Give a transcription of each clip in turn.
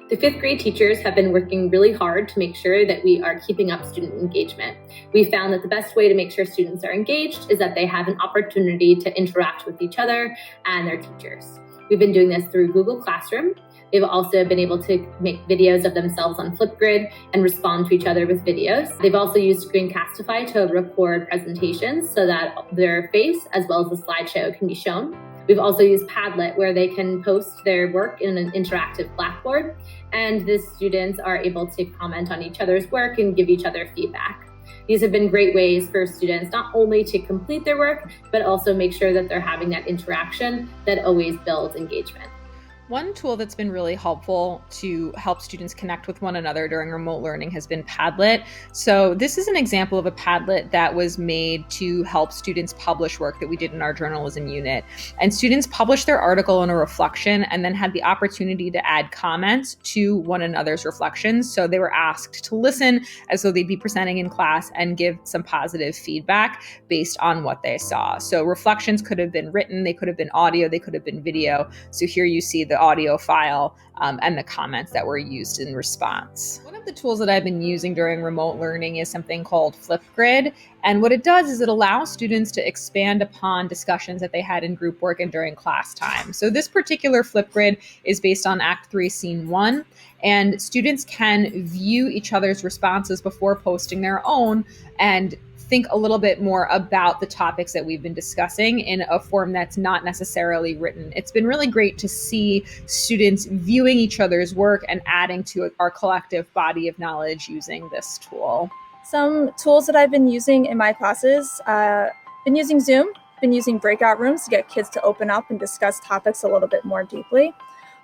The fifth grade teachers have been working really hard to make sure that we are keeping up student engagement. We found that the best way to make sure students are engaged is that they have an opportunity to interact with each other and their teachers. We've been doing this through Google Classroom. They've also been able to make videos of themselves on FlipGrid and respond to each other with videos. They've also used Screencastify to record presentations so that their face as well as the slideshow can be shown. We've also used Padlet, where they can post their work in an interactive Blackboard, and the students are able to comment on each other's work and give each other feedback. These have been great ways for students not only to complete their work, but also make sure that they're having that interaction that always builds engagement. One tool that's been really helpful to help students connect with one another during remote learning has been Padlet. So this is an example of a Padlet that was made to help students publish work that we did in our journalism unit. And students published their article in a reflection and then had the opportunity to add comments to one another's reflections. So they were asked to listen as though they'd be presenting in class and give some positive feedback based on what they saw. So reflections could have been written, they could have been audio, they could have been video. So here you see the audio file and the comments that were used in response. One of the tools that I've been using during remote learning is something called FlipGrid. And what it does is it allows students to expand upon discussions that they had in group work and during class time. So this particular FlipGrid is based on Act 3, Scene 1. And students can view each other's responses before posting their own and think a little bit more about the topics that we've been discussing in a form that's not necessarily written. It's been really great to see students viewing each other's work and adding to our collective body of knowledge using this tool. Some tools that I've been using in my classes, been using Zoom, been using breakout rooms to get kids to open up and discuss topics a little bit more deeply.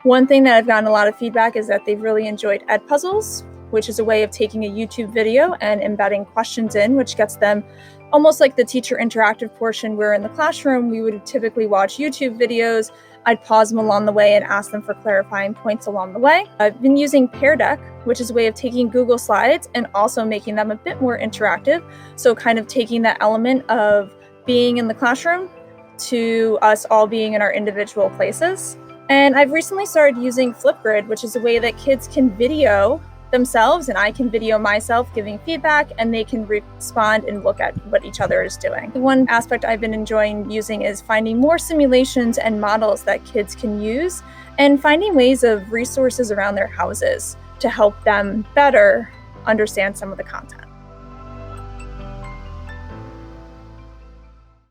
One thing that I've gotten a lot of feedback is that they've really enjoyed Edpuzzles, which is a way of taking a YouTube video and embedding questions in, which gets them almost like the teacher interactive portion, where in the classroom, we would typically watch YouTube videos. I'd pause them along the way and ask them for clarifying points along the way. I've been using Pear Deck, which is a way of taking Google Slides and also making them a bit more interactive. So kind of taking that element of being in the classroom to us all being in our individual places. And I've recently started using FlipGrid, which is a way that kids can video themselves and I can video myself giving feedback, and they can respond and look at what each other is doing. The one aspect I've been enjoying using is finding more simulations and models that kids can use, and finding ways of resources around their houses to help them better understand some of the content.